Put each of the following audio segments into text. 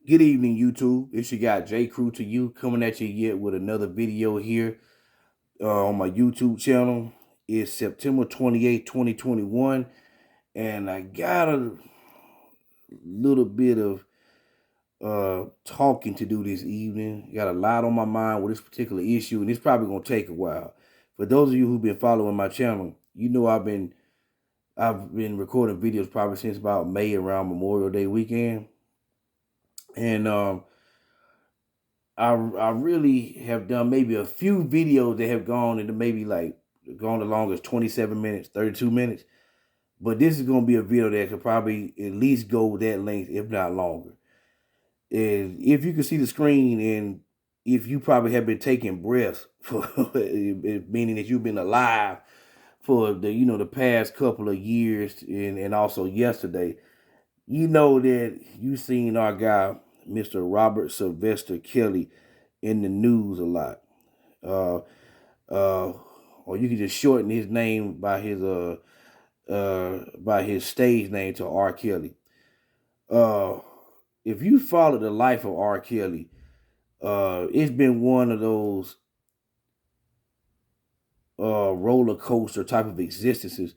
Good evening, YouTube. It's your guy J Crew to you, coming at you yet with another video here on my YouTube channel. It's September 28th, 2021, and I got a little bit of talking to do this evening. Got a lot on my mind with this particular issue, and it's probably gonna take a while. For those of you who've been following my channel, you know I've been recording videos probably since about May, around Memorial Day weekend. And I really have done maybe a few videos that have gone into maybe like gone as long as 27 minutes, 32 minutes. But this is going to be a video that could probably at least go that length, if not longer. And if you can see the screen, and if you probably have been taking breaths, for, meaning that you've been alive for the past couple of years, and also yesterday, you know that you seen our guy, Mr. Robert Sylvester Kelly, in the news a lot. Uh, or you can just shorten his name by his stage name to R. Kelly. If you follow the life of R. Kelly, it's been one of those roller coaster type of existences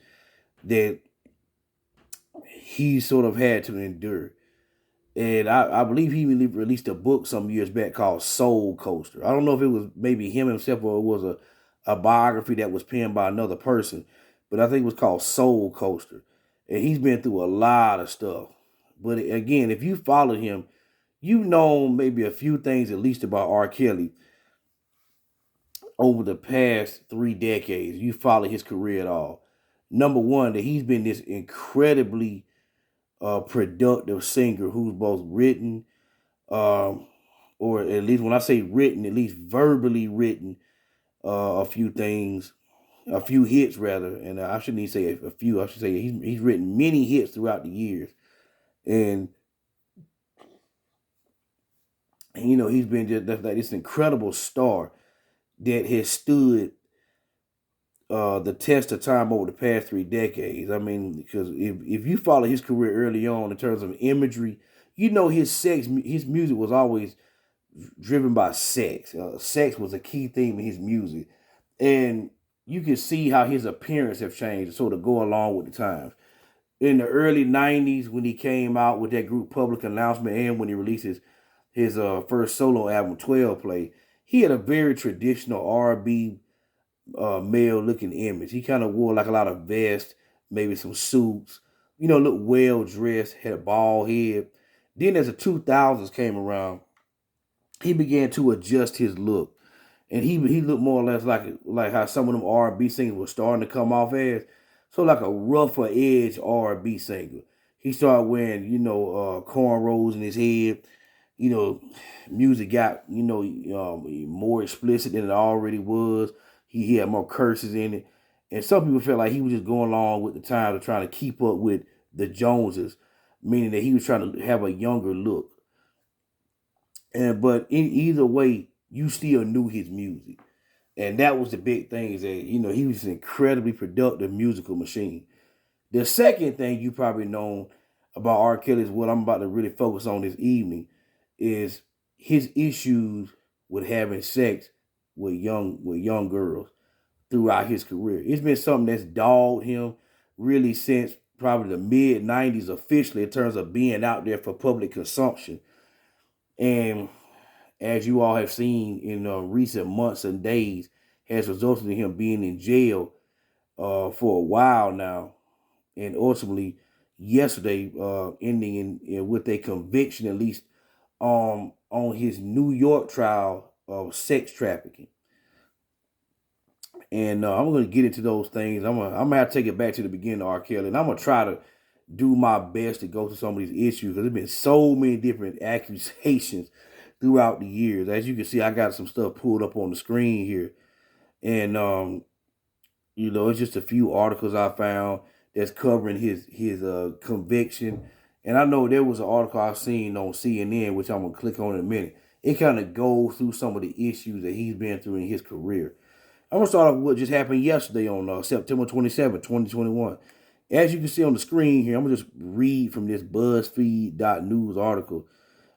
that he sort of had to endure. And I believe he released a book some years back called Soul Coaster. I don't know if it was maybe him himself or it was a biography that was penned by another person, but I think it was called Soul Coaster. And he's been through a lot of stuff. But again, if you follow him, you know maybe a few things at least about R. Kelly over the past 3 decades. You follow his career at all. Number one, that he's been this incredibly productive singer who's both written, or at least when I say written, at least verbally written a few things, a few hits rather. And I shouldn't even say a few. I should say he's written many hits throughout the years, and he's been just like this incredible star that has stood the test of time over the past 3 decades. I mean, because if you follow his career early on in terms of imagery, his music was always driven by sex. Sex was a key theme in his music, and you can see how his appearance have changed to sort of go along with the times. In the early '90s, when he came out with that group Public Announcement, and when he released his first solo album, 12 Play, he had a very traditional R&B male looking image. He kind of wore like a lot of vests, maybe some suits, looked well dressed, had a bald head. Then as the 2000s came around, he began to adjust his look. And he looked more or less like how some of them R&B singers were starting to come off as. So like a rougher edge R&B singer. He started wearing, cornrows in his head. Music got, more explicit than it already was. He had more curses in it. And some people felt like he was just going along with the times of trying to keep up with the Joneses, meaning that he was trying to have a younger look. But in either way, you still knew his music. And that was the big thing, is that, he was an incredibly productive musical machine. The second thing you probably know about R. Kelly, is what I'm about to really focus on this evening, is his issues with having sex with young girls throughout his career. It's been something that's dogged him really since probably the mid '90s officially, in terms of being out there for public consumption. And as you all have seen in recent months and days, has resulted in him being in jail for a while now, and ultimately yesterday ending with a conviction, at least on his New York trial of sex trafficking. And I'm going to get into those things. I'm gonna have to take it back to the beginning of R. Kelly, and I'm gonna try to do my best to go through some of these issues, because there's been so many different accusations throughout the years. As you can see, I got some stuff pulled up on the screen here, and it's just a few articles I found that's covering his conviction. And I know there was an article I've seen on CNN, which I'm gonna click on in a minute. It kind of goes through some of the issues that he's been through in his career. I'm going to start off with what just happened yesterday on September 27, 2021. As you can see on the screen here, I'm going to just read from this BuzzFeed.news article.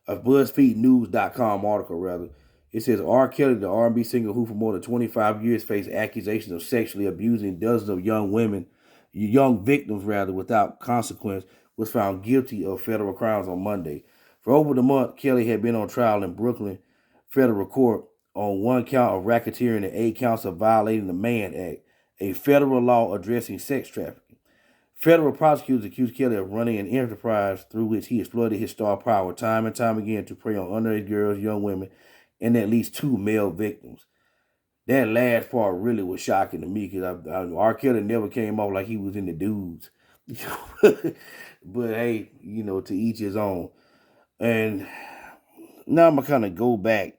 a BuzzFeedNews.com article, rather. It says R. Kelly, the R&B singer who for more than 25 years faced accusations of sexually abusing dozens of young victims rather, without consequence, was found guilty of federal crimes on Monday. For over the month, Kelly had been on trial in Brooklyn federal court on one count of racketeering and 8 counts of violating the Mann Act, a federal law addressing sex trafficking. Federal prosecutors accused Kelly of running an enterprise through which he exploited his star power time and time again to prey on underage girls, young women, and at least 2 male victims. That last part really was shocking to me because R. Kelly never came off like he was in the dudes. But hey, to each his own. And now I'm going to kind of go back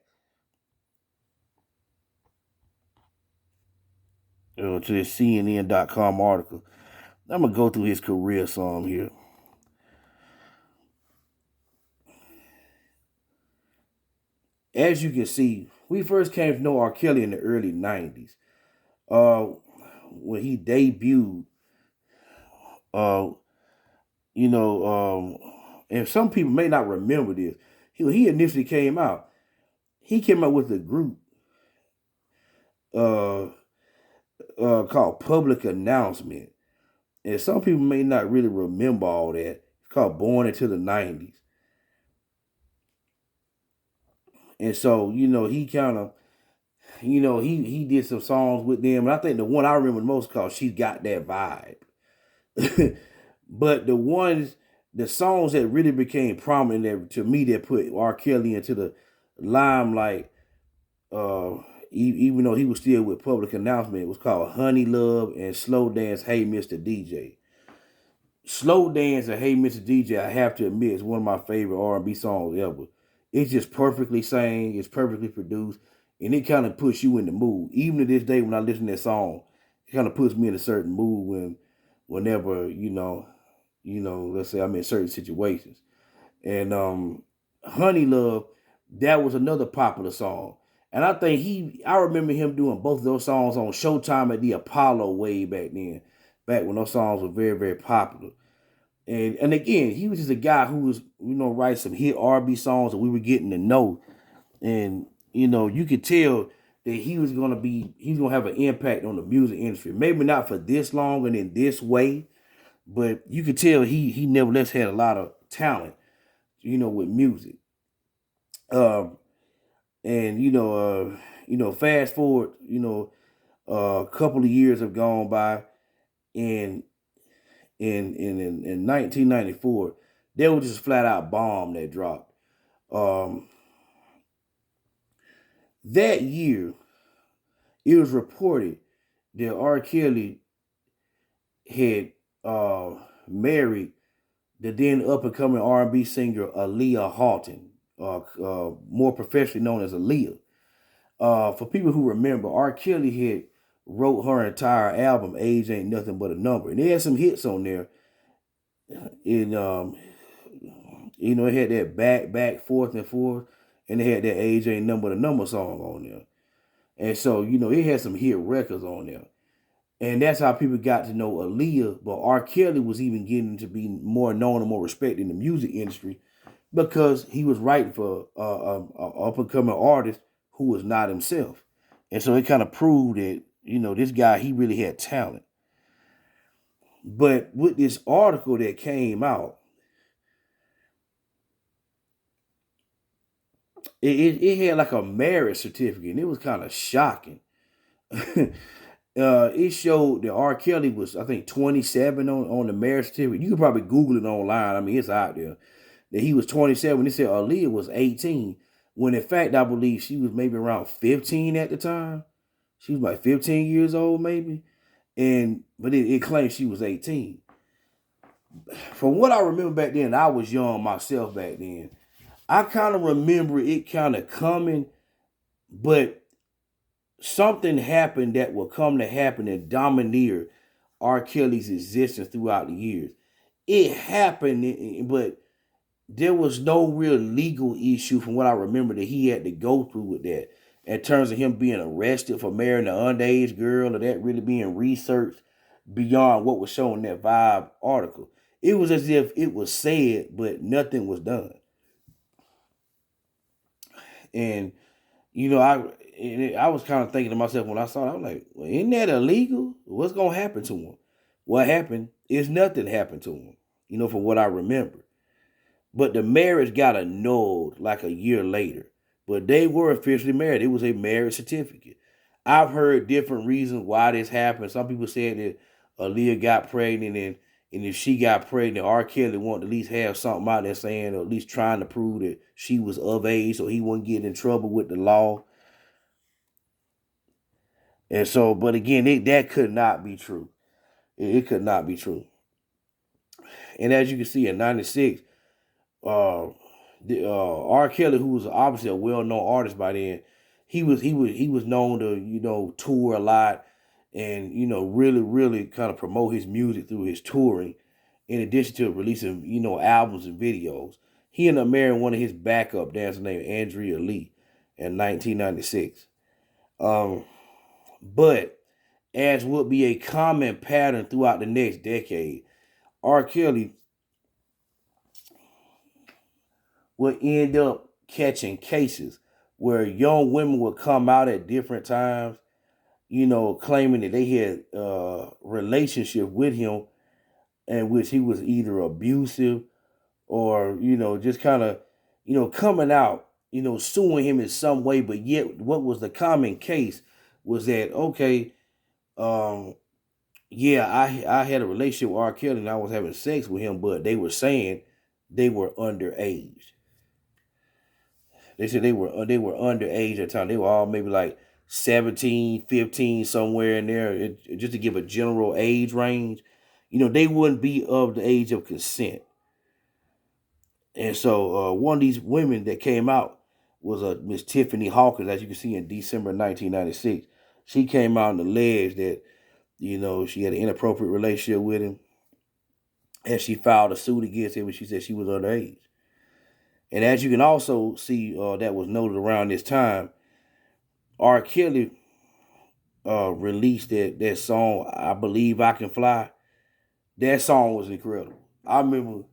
to this CNN.com article. I'm going to go through his career some here. As you can see, we first came to know R. Kelly in the early 90s. When he debuted, uh, and some people may not remember this. He initially came out. He came out with a group uh, called Public Announcement. And some people may not really remember all that. It's called Born into the 90s. And so, he kind of, he did some songs with them. And I think the one I remember the most called She's Got That Vibe. But the songs that really became prominent to me that put R. Kelly into the limelight, even though he was still with Public Announcement, it was called Honey Love and Slow Dance, Hey Mr. DJ. Slow Dance and Hey Mr. DJ, I have to admit, is one of my favorite R&B songs ever. It's just perfectly sang, it's perfectly produced, and it kind of puts you in the mood. Even to this day, when I listen to that song, it kind of puts me in a certain mood whenever, let's say I'm in certain situations. And Honey Love, that was another popular song. And I remember him doing both of those songs on Showtime at the Apollo way back then, back when those songs were very, very popular. And again, he was just a guy who was, write some hit R&B songs that we were getting to know. And, you could tell that he's gonna have an impact on the music industry. Maybe not for this long and in this way, but you could tell he nevertheless had a lot of talent, with music. And fast forward, a couple of years have gone by, and in 1994, there was just a flat out bomb that dropped. That year, it was reported that R. Kelly had married the then up and coming R&B singer Aaliyah Halton, more professionally known as Aaliyah. For people who remember, R. Kelly had wrote her entire album, Age Ain't Nothing But a Number. And they had some hits on there. And, it had that back, forth, and forth. And they had that Age Ain't Nothing But a Number song on there. And so, it had some hit records on there. And that's how people got to know Aaliyah. But R. Kelly was even getting to be more known and more respected in the music industry because he was writing for an up-and-coming artist who was not himself. And so it kind of proved that, this guy, he really had talent. But with this article that came out, it had like a marriage certificate, and it was kind of shocking. It showed that R. Kelly was, I think, 27 on the marriage certificate. You can probably Google it online. I mean, it's out there. That he was 27. They said Aaliyah was 18. When in fact, I believe she was maybe around 15 at the time. She was like 15 years old, maybe. But it claimed she was 18. From what I remember back then, I was young myself back then. I kind of remember it kind of coming, but something happened that will come to happen and domineer R. Kelly's existence throughout the years. It happened, but there was no real legal issue from what I remember that he had to go through with that. In terms of him being arrested for marrying an underage girl or that really being researched beyond what was shown in that Vibe article. It was as if it was said, but nothing was done. And I was kind of thinking to myself when I saw it, I was like, well, isn't that illegal? What's gonna happen to him? What happened is nothing happened to him, from what I remember. But the marriage got annulled like a year later. But they were officially married. It was a marriage certificate. I've heard different reasons why this happened. Some people said that Aaliyah got pregnant, and if she got pregnant, R. Kelly wanted to at least have something out there saying, or at least trying to prove that she was of age so he wouldn't get in trouble with the law. And so, but again, that could not be true. It could not be true. And as you can see, in '96, uh, R. Kelly, who was obviously a well-known artist by then, he was known to tour a lot, and really really kind of promote his music through his touring, in addition to releasing albums and videos. He ended up marrying one of his backup dancers named Andrea Lee in 1996. But as would be a common pattern throughout the next decade, R. Kelly would end up catching cases where young women would come out at different times, claiming that they had a relationship with him in which he was either abusive or, just kind of, coming out, suing him in some way. But yet, what was the common case was that, okay, yeah, I had a relationship with R. Kelly and I was having sex with him, but they were saying they were underage. They said they were underage at the time. They were all maybe like 17, 15, somewhere in there. Just to give a general age range, they wouldn't be of the age of consent. And so one of these women that came out was Miss Tiffany Hawkins, as you can see in December 1996. She came out and alleged that she had an inappropriate relationship with him, and she filed a suit against him, and she said she was underage. And as you can also see, that was noted around this time, R. Kelly released that song, I Believe I Can Fly. That song was incredible. I remember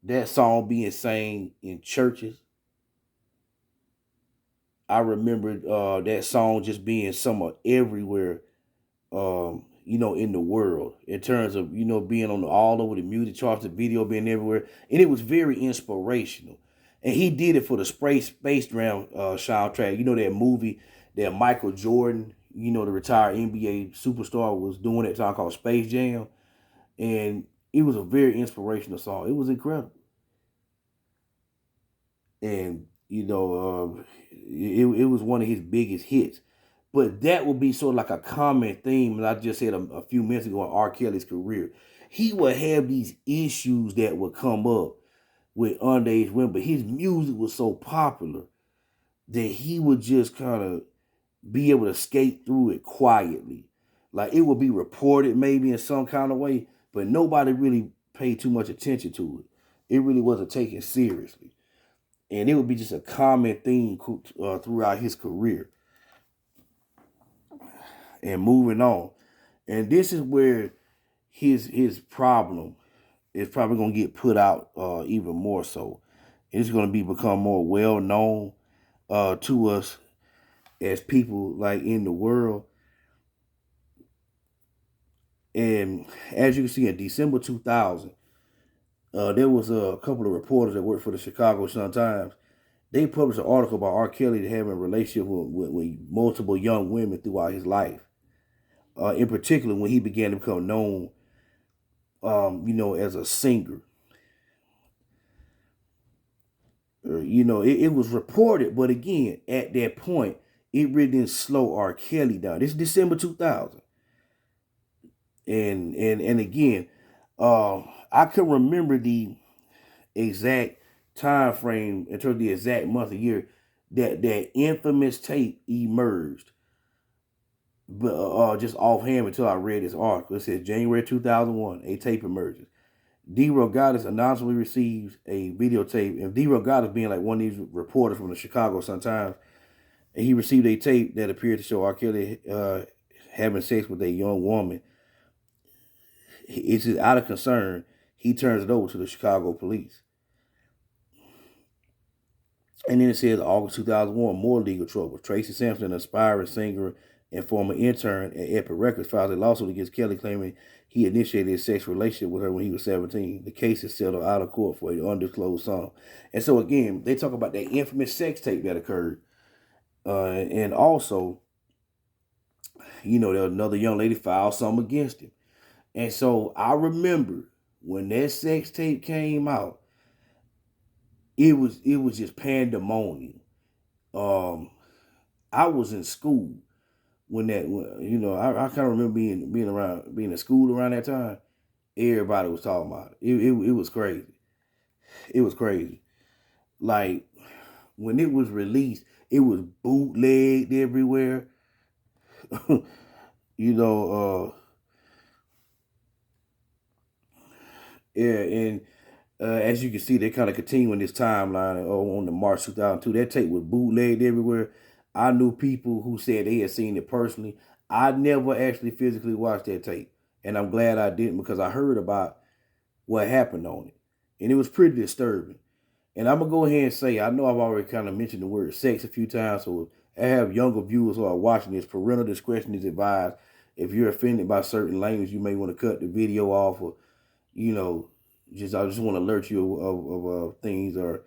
that song being sang in churches. I remember that song just being somewhat everywhere, in the world, in terms of, being on all over the music charts, the video being everywhere. And it was very inspirational. And he did it for the Space Jam soundtrack. That movie that Michael Jordan, the retired NBA superstar, was doing at the time called Space Jam. And it was a very inspirational song. It was incredible. And, it was one of his biggest hits. But that would be sort of like a common theme, and I just said a few minutes ago, in R. Kelly's career. He would have these issues that would come up with underage women, but his music was so popular that he would just kind of be able to skate through it quietly. Like, it would be reported maybe in some kind of way, but nobody really paid too much attention to it. It really wasn't taken seriously. And it would be just a common theme throughout his career. And moving on. And this is where his problem is probably going to get put out even more so. It's going to become more well known to us as people like in the world. And as you can see, in December 2000, there was a couple of reporters that worked for the Chicago Sun-Times. They published an article about R. Kelly having a relationship with multiple young women throughout his life. In particular, when he began to become known, as a singer. It was reported, but again, at that point, it really didn't slow R. Kelly down. This is December 2000. And again, I can remember the exact time frame in terms of the exact month of year that infamous tape emerged. But just offhand until I read this article. It says January 2001, a tape emerges. D-Rogatis anonymously receives a videotape, and D-Rogatis being like one of these reporters from the Chicago Sun-Times, and he received a tape that appeared to show R. Kelly having sex with a young woman. It's just out of concern, he turns it over to the Chicago police. And then it says August 2001, more legal trouble. Tracy Sampson, an aspiring singer and former intern at Epic Records, filed a lawsuit against Kelly claiming he initiated a sexual relationship with her when he was 17. The case is settled out of court for an undisclosed sum. And so again, they talk about that infamous sex tape that occurred. And also, there was another young lady filed something against him. And so I remember when that sex tape came out, it was just pandemonium. I was in school when I kind of remember being in school around that time. Everybody was talking about it. It was crazy. It was crazy. Like when it was released, it was bootlegged everywhere. you know, yeah, and as you can see, they kind of continue in this timeline. On the March 2002, that tape was bootlegged everywhere. I knew people who said they had seen it personally. I never actually physically watched that tape, and I'm glad I didn't because I heard about what happened on it, and it was pretty disturbing. And I'm gonna go ahead and say, I know I've already kind of mentioned the word sex a few times, so I have younger viewers who are watching this. Parental discretion is advised. If you're offended by certain language, you may want to cut the video off, or you know, I just want to alert you of things that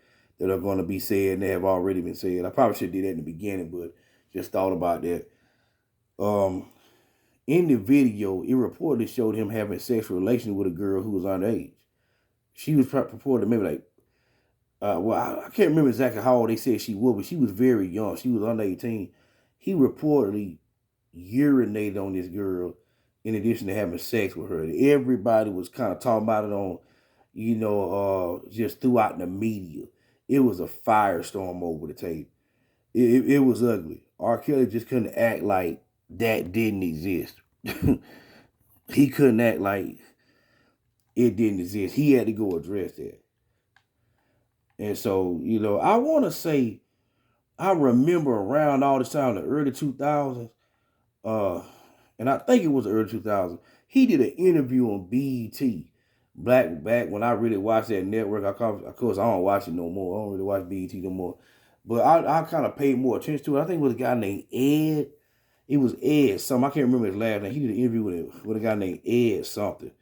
are going to be said and they have already been said. I probably should do that in the beginning, but just thought about that. Um, in the video, it reportedly showed him having sexual relations with a girl who was underage. She was purported maybe like, I can't remember exactly how old they said she was, but she was very young. She was under 18. He reportedly urinated on this girl in addition to having sex with her. Everybody was kind of talking about it on, just throughout the media. It was a firestorm over the tape. It was ugly. R. Kelly just couldn't act like that didn't exist. He couldn't act like it didn't exist. He had to go address that. And so, I want to say, I remember around all this time, the early 2000s, uh, and I think it was the early 2000s, he did an interview on BET. Back when I really watched that network. Of course, I don't watch it no more. I don't really watch BET no more. But I kind of paid more attention to it. I think it was a guy named Ed. It was Ed something. I can't remember his last name. He did an interview with a guy named Ed something.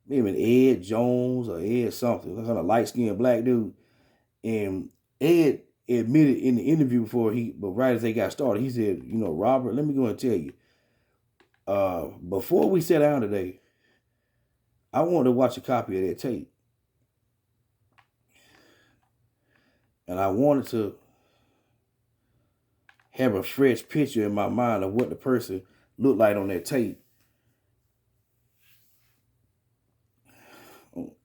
Maybe Ed Jones or Ed something. Some kind of light-skinned black dude. And Ed admitted in the interview but right as they got started, he said, Robert, let me go and tell you. Before we sat down today, I wanted to watch a copy of that tape. And I wanted to have a fresh picture in my mind of what the person looked like on that tape.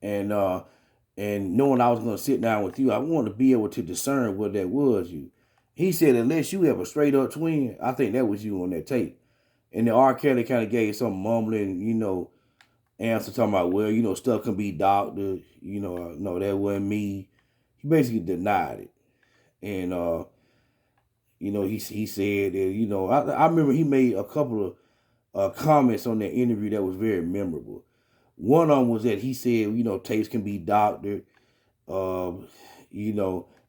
And knowing I was going to sit down with you, I wanted to be able to discern what that was you. He said, unless you have a straight up twin, I think that was you on that tape. And then R. Kelly kind of gave some mumbling, answer talking about, well, stuff can be doctored. No, that wasn't me. He basically denied it. And, he said that, I remember he made a couple of comments on that interview that was very memorable. One of them was that he said, tapes can be doctored. The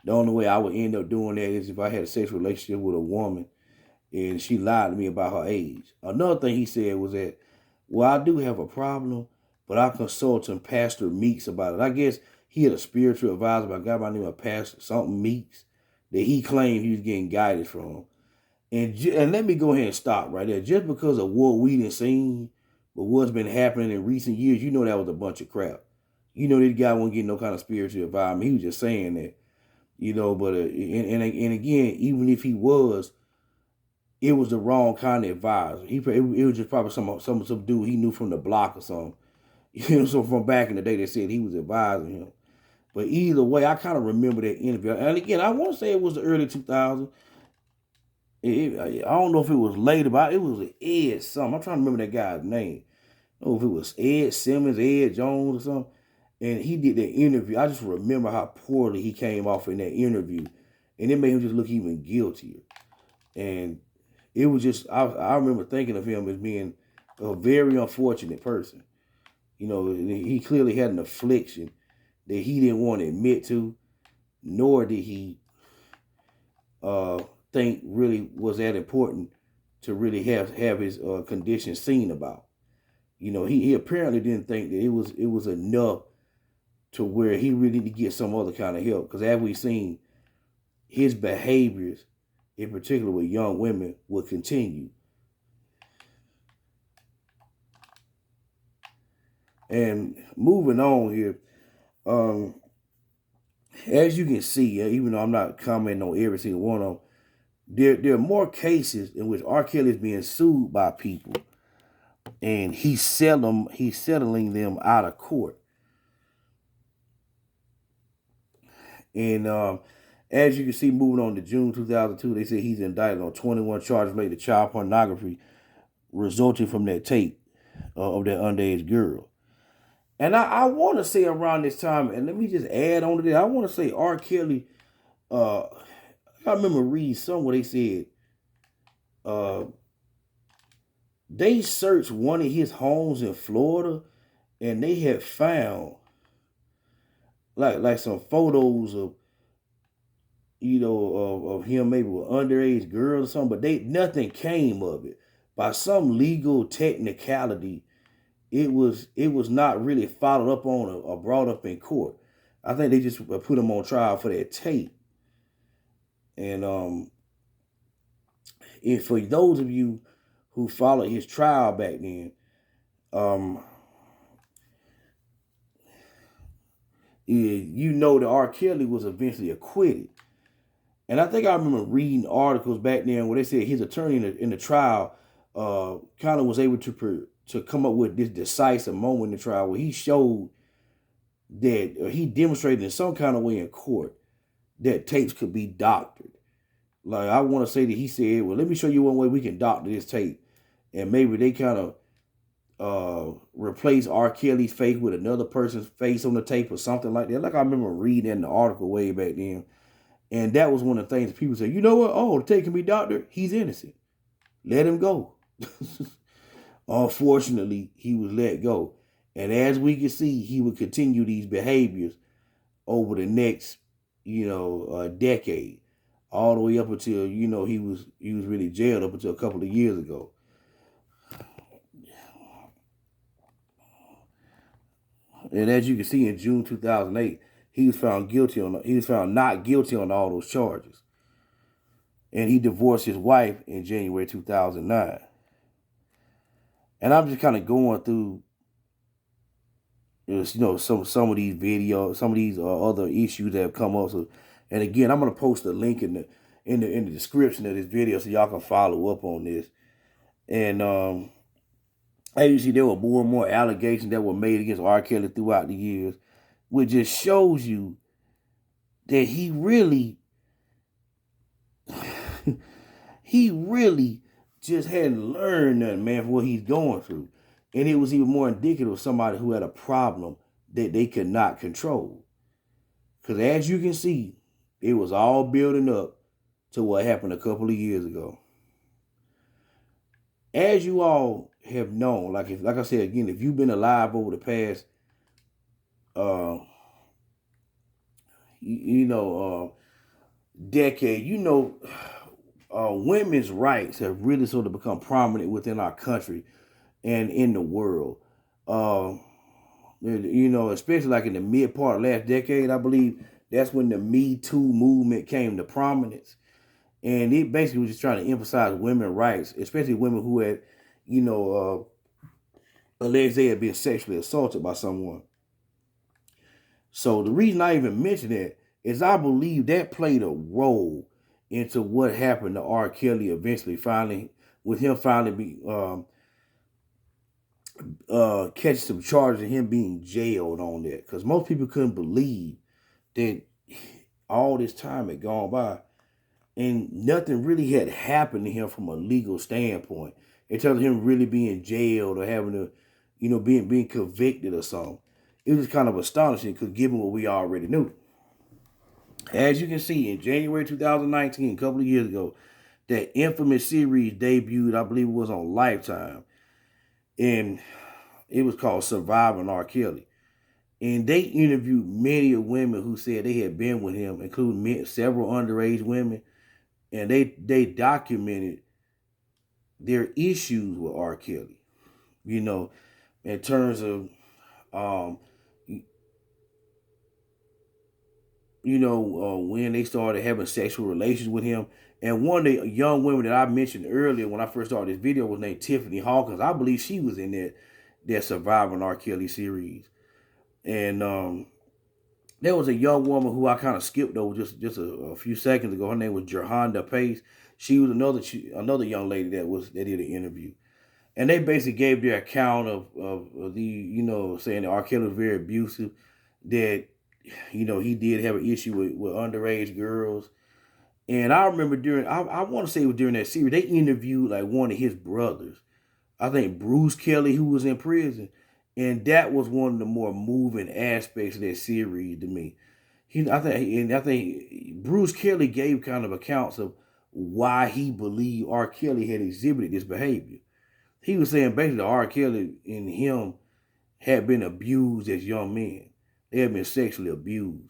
only way I would end up doing that is if I had a sexual relationship with a woman and she lied to me about her age. Another thing he said was that, well, I do have a problem, but I consulted Pastor Meeks about it. I guess he had a spiritual advisor by a guy by the name of Pastor something Meeks that he claimed he was getting guidance from. And let me go ahead and stop right there. Just because of what we done seen, but what's been happening in recent years, that was a bunch of crap. This guy wasn't getting no kind of spiritual advice. I mean, he was just saying that, but and again, even if he was, it was the wrong kind of advisor. It was just probably some dude he knew from the block or something. So from back in the day, they said he was advising him. But either way, I kind of remember that interview. And again, I want to say it was the early 2000s. I don't know if it was later, but it was Ed something. I'm trying to remember that guy's name. I don't know if it was Ed Simmons, Ed Jones or something. And he did that interview. I just remember how poorly he came off in that interview. And it made him just look even guiltier. And it was just, I remember thinking of him as being a very unfortunate person. He clearly had an affliction that he didn't want to admit to, nor did he uh, think really was that important to really have his condition seen about. He apparently didn't think that it was enough to where he really need to get some other kind of help. Because as we've seen, his behaviors, in particular with young women, will continue. And moving on here, um, as you can see, even though I'm not commenting on every single one of them, there are more cases in which R. Kelly is being sued by people, and he's settling them out of court. And as you can see, moving on to June 2002, they say he's indicted on 21 charges related to child pornography resulting from that tape of that underage girl. And I want to say around this time, and let me just add on to that, I want to say R. Kelly, I remember reading somewhere they said uh, they searched one of his homes in Florida, and they had found like some photos of of him maybe with underage girls or something, but nothing came of it. By some legal technicality, it was not really followed up on or brought up in court. I think they just put him on trial for that tape. And for those of you who followed his trial back then, you know that R. Kelly was eventually acquitted. And I think I remember reading articles back then where they said his attorney in the trial kind of was able to come up with this decisive moment in the trial where he showed that he demonstrated in some kind of way in court that tapes could be doctored. Like, I want to say that he said, well, let me show you one way we can doctor this tape. And maybe they kind of replace R. Kelly's face with another person's face on the tape or something like that. Like, I remember reading in the article way back then. And that was one of the things people say, you know what? Oh, the tape can be doctored. He's innocent. Let him go. Unfortunately, he was let go. And as we can see, he would continue these behaviors over the next, decade, all the way up until, he was really jailed up until a couple of years ago. And as you can see, in June 2008, he was found not guilty on all those charges. And he divorced his wife in January 2009. And I'm just kind of going through, some of these videos, some of these other issues that have come up. So, and again, I'm gonna post a link in the description of this video so y'all can follow up on this. And as you see, there were more and more allegations that were made against R. Kelly throughout the years, which just shows you that he really just hadn't learned nothing, man, for what he's going through. And it was even more indicative of somebody who had a problem that they could not control. Because as you can see, it was all building up to what happened a couple of years ago. As you all have known, like I said again, if you've been alive over the past, decade, women's rights have really sort of become prominent within our country and in the world. Especially like in the mid part of last decade, I believe that's when the Me Too movement came to prominence. And it basically was just trying to emphasize women's rights, especially women who had, alleged they had been sexually assaulted by someone. So the reason I even mention that is I believe that played a role into what happened to R. Kelly eventually, finally catching some charges and him being jailed on that. Because most people couldn't believe that all this time had gone by and nothing really had happened to him from a legal standpoint in terms of him really being jailed or having to, being convicted or something. It was kind of astonishing because given what we already knew. As you can see, in January 2019, a couple of years ago, that infamous series debuted, I believe it was on Lifetime. And it was called Surviving R. Kelly. And they interviewed many women who said they had been with him, including several underage women. and they documented their issues with R. Kelly. You know, in terms of um, when they started having sexual relations with him. And one of the young women that I mentioned earlier when I first started this video was named Tiffany Hawkins. I believe she was in that Surviving R. Kelly series. And there was a young woman who I kind of skipped over just a few seconds ago. Her name was Jerhonda Pace. She was another young lady that did an interview. And they basically gave their account of the, saying that R. Kelly was very abusive, that, he did have an issue with underage girls. And I remember I want to say it was during that series, they interviewed like one of his brothers. I think Bruce Kelly, who was in prison. And that was one of the more moving aspects of that series to me. I think Bruce Kelly gave kind of accounts of why he believed R. Kelly had exhibited this behavior. He was saying basically R. Kelly and him had been abused as young men. They had been sexually abused.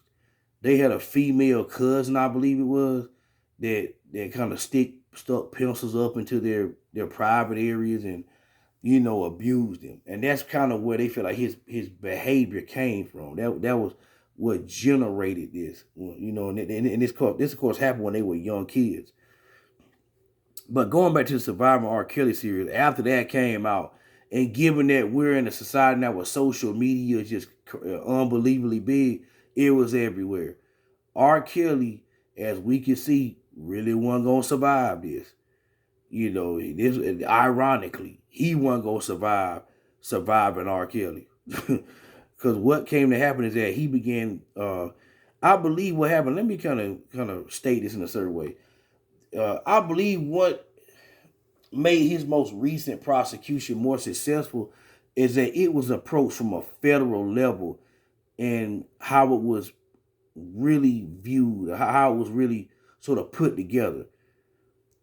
They had a female cousin, I believe it was, that kind of stuck pencils up into their private areas and abused them. And that's kind of where they feel like his behavior came from. That was what generated this. And this of course happened when they were young kids. But going back to the Surviving R. Kelly series, after that came out, and given that we're in a society now where social media is just unbelievably big, it was everywhere. R. Kelly, as we can see, really wasn't gonna survive this. This ironically, he wasn't gonna surviving R. Kelly. Because what came to happen is that he began. I believe what happened. Let me kind of state this in a certain way. I believe what made his most recent prosecution more successful is that it was approached from a federal level and how it was really viewed, how it was really sort of put together.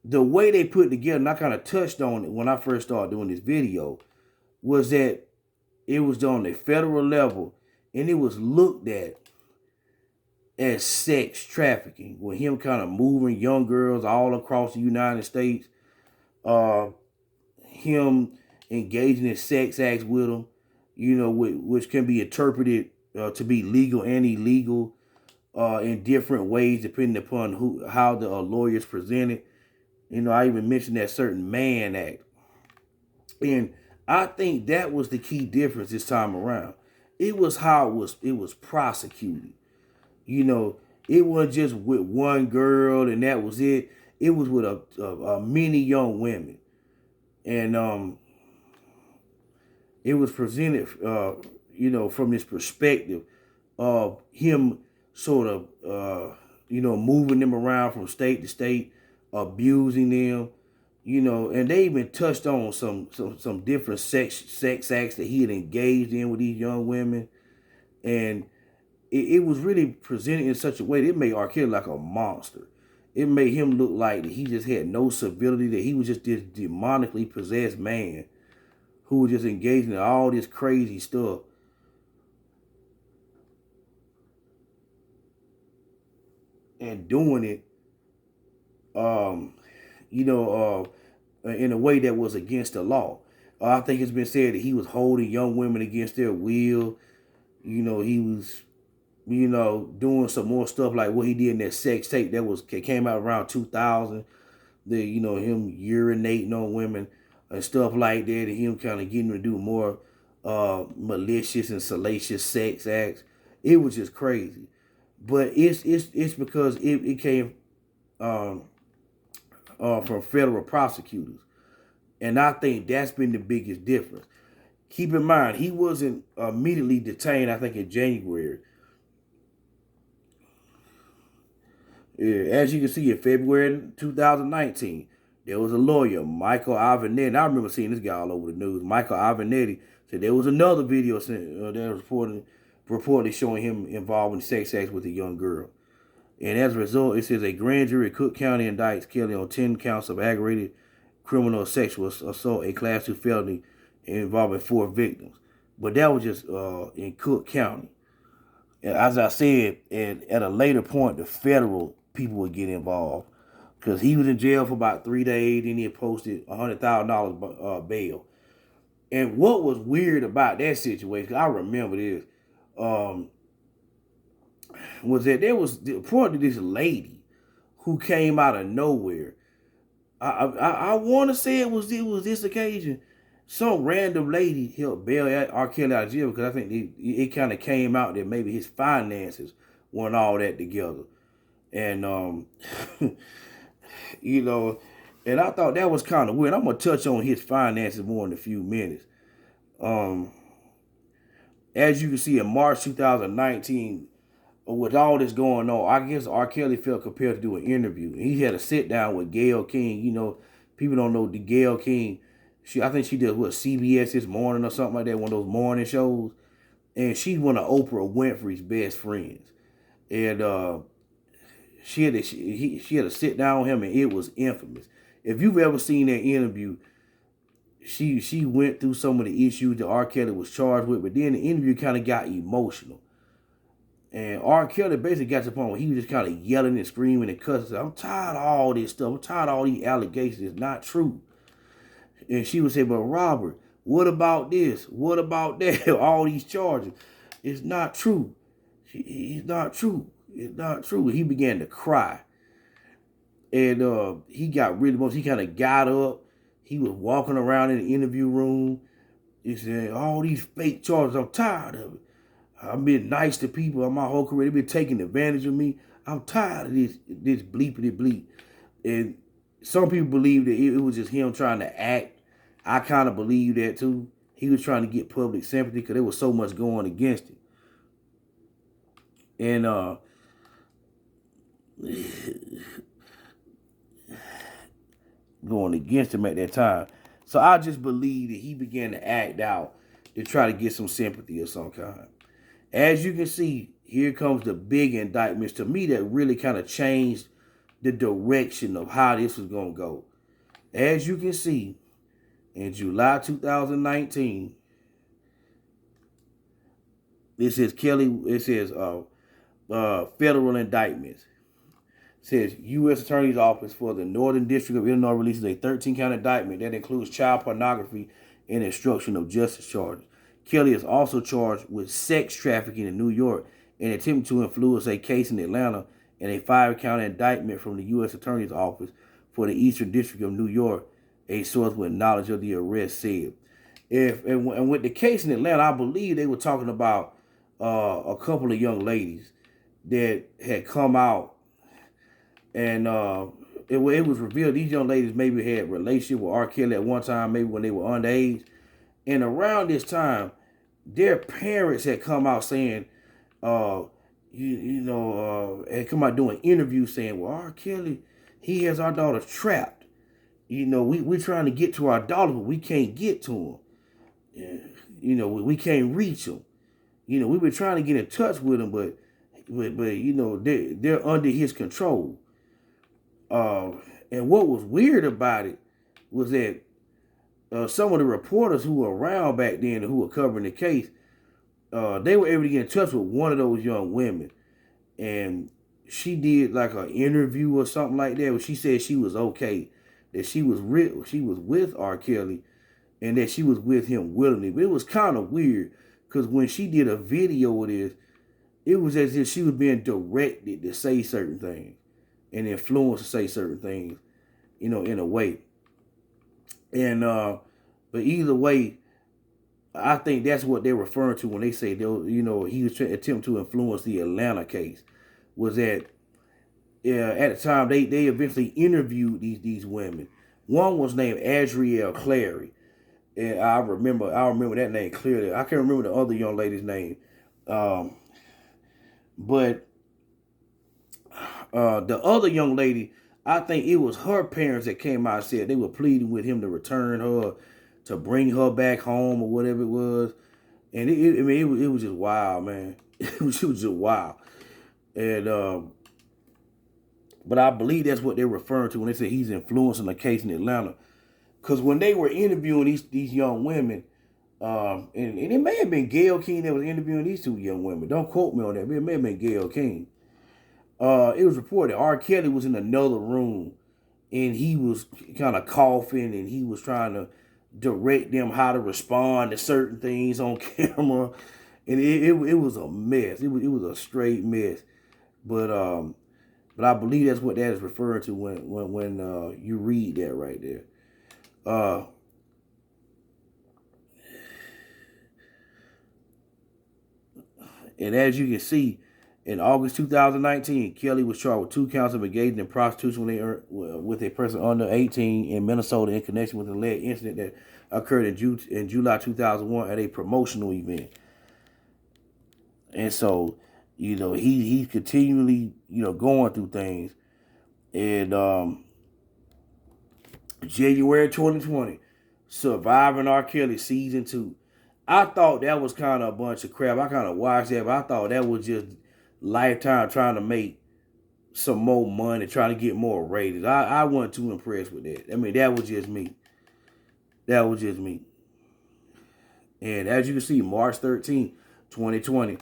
The way they put it together, and I kind of touched on it when I first started doing this video, was that it was on a federal level and it was looked at as sex trafficking, with him kind of moving young girls all across the United States, him engaging in sex acts with them, which can be interpreted to be legal and illegal in different ways depending upon how the lawyers present it. I even mentioned that certain Mann Act. And I think that was the key difference this time around. It was how it was prosecuted. It wasn't just with one girl and that was it. It was with a many young women. And it was presented from this perspective of him sort of moving them around from state to state, abusing them, and they even touched on some different sex acts that he had engaged in with these young women. And it was really presented in such a way that it made R. Kelly like a monster. It made him look like that he just had no civility, that he was just this demonically possessed man who was just engaging in all this crazy stuff. And doing it, in a way that was against the law. I think it's been said that he was holding young women against their will. He was doing some more stuff like what he did in that sex tape that came out around 2000. Him urinating on women and stuff like that, and him kind of getting to do more malicious and salacious sex acts. It was just crazy. But it's because it came from federal prosecutors. And I think that's been the biggest difference. Keep in mind, he wasn't immediately detained, I think, in January. As you can see, in February 2019, there was a lawyer, Michael Avenatti. I remember seeing this guy all over the news. Michael Avenatti said there was another video that was reportedly showing him involved in sex acts with a young girl. And as a result, it says a grand jury of Cook County indicts Kelly on 10 counts of aggravated criminal sexual assault, a class 2 felony involving 4 victims. But that was just in Cook County. And as I said, at a later point, the federal people would get involved. because he was in jail for about 3 days. Then he had posted $100,000 bail. And what was weird about that situation, I remember this, um, was that there was according to this lady who came out of nowhere. I want to say it was this occasion. Some random lady helped bail R. Kelly out of jail because I think it kind of came out that maybe his finances weren't all that together, and you know, and I thought that was kind of weird. I'm gonna touch on his finances more in a few minutes. Um, as you can see, in March 2019, with all this going on, I guess R. Kelly felt compelled to do an interview. He had a sit down with Gayle King. You know, people don't know the Gayle King. I think she did what, CBS This Morning or something like that, one of those morning shows. And she's one of Oprah Winfrey's best friends. And she had a sit down with him, and it was infamous. If you've ever seen that interview, she went through some of the issues that R. Kelly was charged with, but then the interview kind of got emotional. And R. Kelly basically got to the point where he was just kind of yelling and screaming and cussing. I'm tired of all this stuff. I'm tired of all these allegations. It's not true. And she would say, but Robert, what about this? What about that? All these charges. It's not true. It's not true. It's not true. He began to cry. And he got really emotional. He kind of got up. He was walking around in the interview room. He said, all these fake charges, I'm tired of it. I've been nice to people in my whole career. They've been taking advantage of me. I'm tired of this bleepity bleep. And some people believe that it was just him trying to act. I kind of believe that too. He was trying to get public sympathy because there was so much going against him. And going against him at that time. So I just believe that he began to act out to try to get some sympathy of some kind. As you can see, here comes the big indictments to me that really kind of changed the direction of how this was going to go. As you can see, in July 2019, it says federal indictments. It says U.S. Attorney's Office for the Northern District of Illinois releases a 13-count indictment that includes child pornography and obstruction of justice charges. Kelly is also charged with sex trafficking in New York and attempting to influence a case in Atlanta, and a 5-count indictment from the U.S. Attorney's Office for the Eastern District of New York, a source with knowledge of the arrest said. And with the case in Atlanta, I believe they were talking about a couple of young ladies that had come out, and it was revealed these young ladies maybe had a relationship with R. Kelly at one time, maybe when they were underage. And around this time, their parents had come out saying, had come out doing interviews saying, well, R. Kelly, he has our daughter trapped. We're trying to get to our daughter, but we can't get to him. We can't reach him. We've been trying to get in touch with him, but they're under his control. And what was weird about it was that some of the reporters who were around back then who were covering the case, they were able to get in touch with one of those young women. And she did like an interview or something like that where she said she was okay, that she was with R. Kelly, and that she was with him willingly. But it was kind of weird because when she did a video of this, it was as if she was being directed to say certain things and influenced to say certain things, in a way. And but either way, I think that's what they're referring to when they say he was attempting to influence the Atlanta case. Was that at the time they eventually interviewed these women. One was named Adrielle Clary, and I remember that name clearly. I can't remember the other young lady's name, but the other young lady, I think it was her parents that came out and said they were pleading with him to return her, to bring her back home or whatever it was. And it was just wild, man. It was just wild. And but I believe that's what they're referring to when they say he's influencing the case in Atlanta. Because when they were interviewing these young women, and it may have been Gayle King that was interviewing these two young women. Don't quote me on that. It may have been Gayle King. It was reported R. Kelly was in another room and he was kind of coughing, and he was trying to direct them how to respond to certain things on camera, and it was a mess. It was a straight mess. But I believe that's what that is referring to when you read that right there. Uh, and as you can see, in August 2019, Kelly was charged with 2 counts of engaging in prostitution with a person under 18 in Minnesota in connection with an alleged incident that occurred in July 2001 at a promotional event. And so, he's continually, going through things. And January 2020, Surviving R. Kelly Season 2. I thought that was kind of a bunch of crap. I kind of watched that, but I thought that was just Lifetime trying to make some more money, trying to get more ratings. I wasn't too impressed with that. I mean, that was just me. That was just me. And as you can see, March 13, 2020,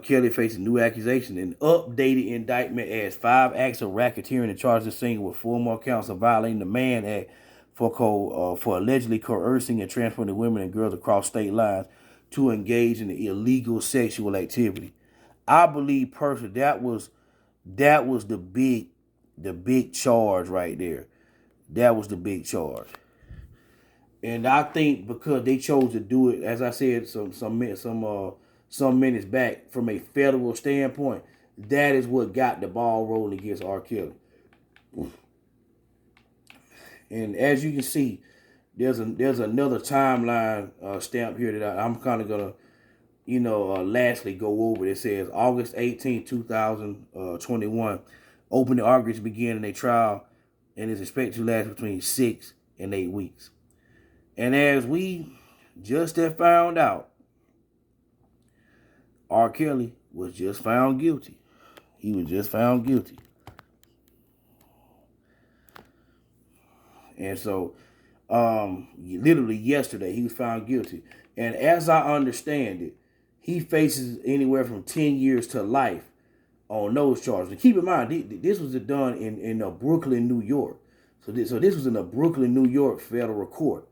Kelly faces new accusation. An updated indictment adds 5 acts of racketeering and charges the singer with 4 more counts of violating the Mann Act for allegedly coercing and transporting women and girls across state lines to engage in illegal sexual activity. I believe personally that was the big charge right there. That was the big charge. And I think because they chose to do it, as I said some minutes back, from a federal standpoint, that is what got the ball rolling against R. Kelly. And as you can see, there's another timeline stamp here that I'm kind of gonna, lastly go over. It says August 18, 2021, opening arguments begin in a trial and is expected to last between 6 and 8 weeks. And as we just have found out, R. Kelly was just found guilty. He was just found guilty. And so, literally yesterday, he was found guilty. And as I understand it, he faces anywhere from 10 years to life on those charges. And keep in mind, this was done in Brooklyn, New York. So this was in the Brooklyn, New York federal court.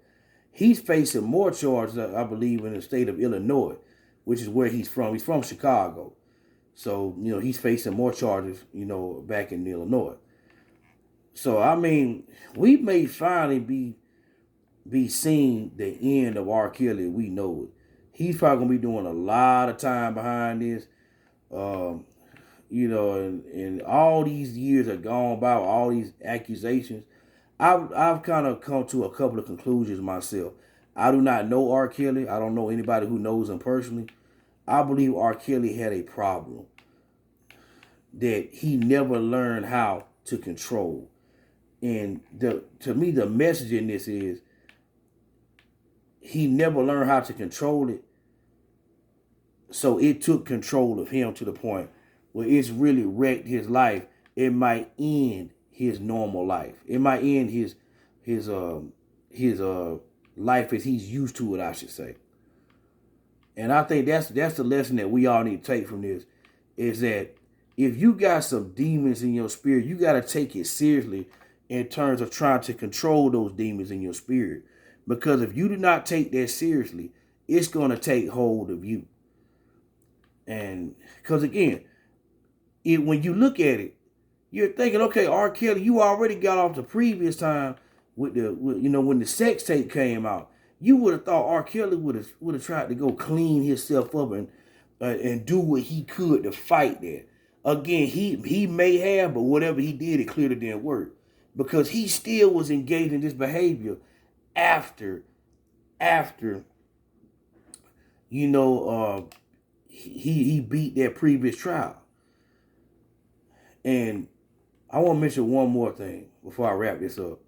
He's facing more charges, I believe, in the state of Illinois, which is where he's from. He's from Chicago. So, he's facing more charges, back in Illinois. So, I mean, we may finally be seeing the end of R. Kelly. We know it. He's probably going to be doing a lot of time behind this. And all these years have gone by, all these accusations. I've kind of come to a couple of conclusions myself. I do not know R. Kelly. I don't know anybody who knows him personally. I believe R. Kelly had a problem that he never learned how to control. And to me, the message in this is he never learned how to control it. So it took control of him to the point where it's really wrecked his life. It might end his normal life. It might end his life as he's used to it, I should say. And I think that's the lesson that we all need to take from this, is that if you got some demons in your spirit, you got to take it seriously in terms of trying to control those demons in your spirit. Because if you do not take that seriously, it's going to take hold of you. And because again, when you look at it, you're thinking, okay, R. Kelly, you already got off the previous time when the sex tape came out. You would have thought R. Kelly would have tried to go clean himself up and do what he could to fight that. Again, he may have, but whatever he did, it clearly didn't work, because he still was engaged in this behavior after he beat that previous trial. And I want to mention one more thing before I wrap this up.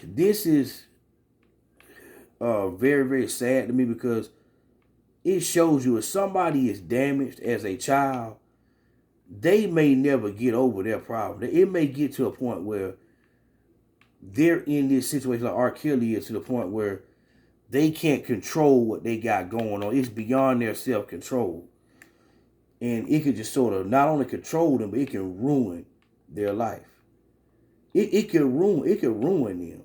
This is very, very sad to me, because it shows you if somebody is damaged as a child, they may never get over their problem. It may get to a point where they're in this situation like R. Kelly is, to the point where they can't control what they got going on. It's beyond their self-control. And it could just sort of not only control them, but it can ruin their life. it could ruin him.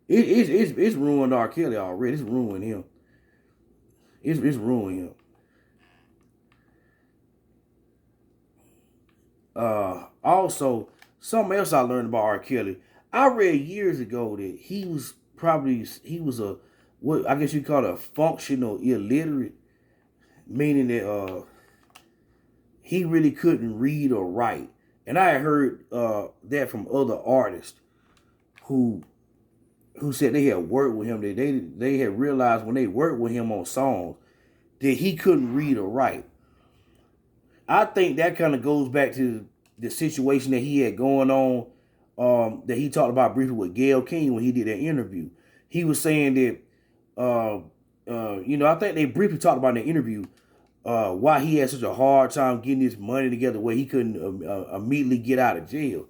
It's ruined R. Kelly already. It's ruined him. It's ruined him. Also, something else I learned about R. Kelly. I read years ago that he was a what I guess you call it a functional illiterate, meaning that he really couldn't read or write. And I had heard that from other artists who said they had worked with him. That they had realized when they worked with him on songs that he couldn't read or write. I think that kind of goes back to the situation that he had going on, that he talked about briefly with Gayle King when he did that interview. He was saying that, I think they briefly talked about in the interview why he had such a hard time getting his money together where he couldn't immediately get out of jail.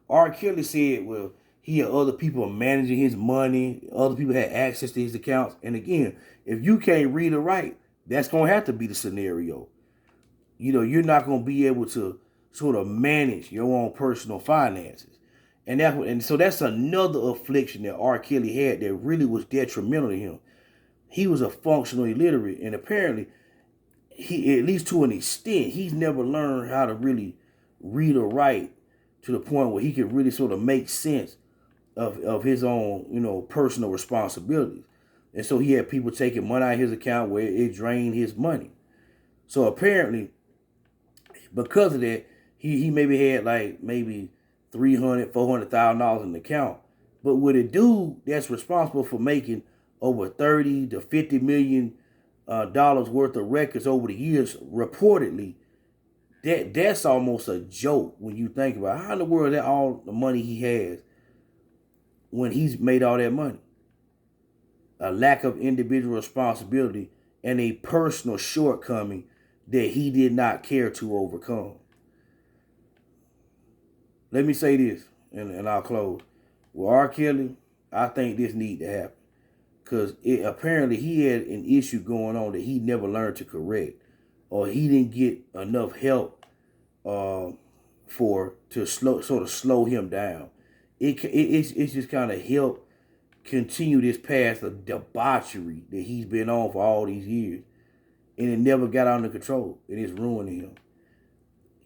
R. Kelly said, well, he had other people managing his money. Other people had access to his accounts. And again, if you can't read or write, that's going to have to be the scenario. You're not going to be able to sort of manage your own personal finances. And so that's another affliction that R. Kelly had that really was detrimental to him. He was a functional illiterate, and apparently, he, at least to an extent, he's never learned how to really read or write to the point where he can really sort of make sense of his own, personal responsibilities. And so he had people taking money out of his account where it drained his money. So apparently, because of that, he maybe had like maybe $300,000, $400,000 in the account. But with a dude that's responsible for making over 30 to 50 million dollars worth of records over the years, reportedly, that's almost a joke when you think about how in the world that all the money he has when he's made all that money. A lack of individual responsibility and a personal shortcoming that he did not care to overcome. Let me say this, and I'll close. With R. Kelly, I think this need to happen. Because apparently he had an issue going on that he never learned to correct. Or he didn't get enough help to sort of slow him down. It's just kind of helped continue this path of debauchery that he's been on for all these years. And it never got under control. And it's ruining him.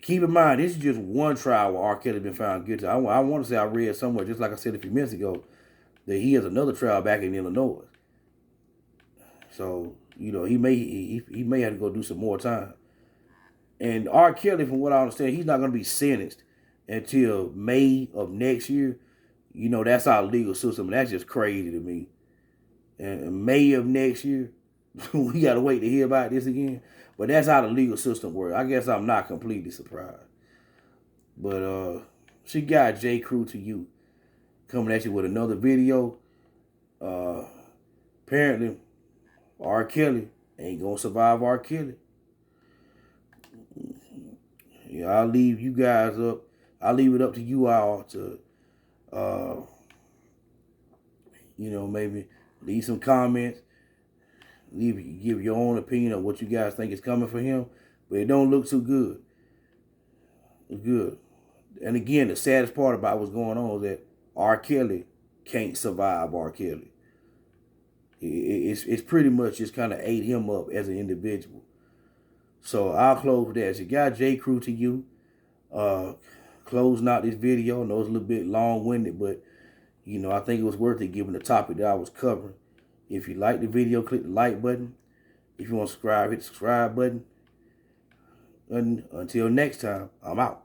Keep in mind, this is just one trial where R. Kelly has been found guilty. I want to say I read somewhere, just like I said a few minutes ago, that he has another trial back in Illinois. So, he may have to go do some more time. And R. Kelly, from what I understand, he's not going to be sentenced until May of next year. That's our legal system. And that's just crazy to me. And May of next year, we got to wait to hear about this again. But that's how the legal system works. I guess I'm not completely surprised. But she got J. Crew to you, coming at you with another video. Apparently, R. Kelly ain't gonna survive R. Kelly. Yeah, I'll leave you guys up. I'll leave it up to you all to, maybe leave some comments. Give your own opinion of what you guys think is coming for him. But it don't look too good. It's good. And again, the saddest part about what's going on is that R. Kelly can't survive R. Kelly. It's pretty much just kind of ate him up as an individual. So I'll close with that. So got J. Crew to you. Closing out this video. I know it's a little bit long-winded, but I think it was worth it given the topic that I was covering. If you like the video, click the like button. If you want to subscribe, hit the subscribe button. And until next time, I'm out.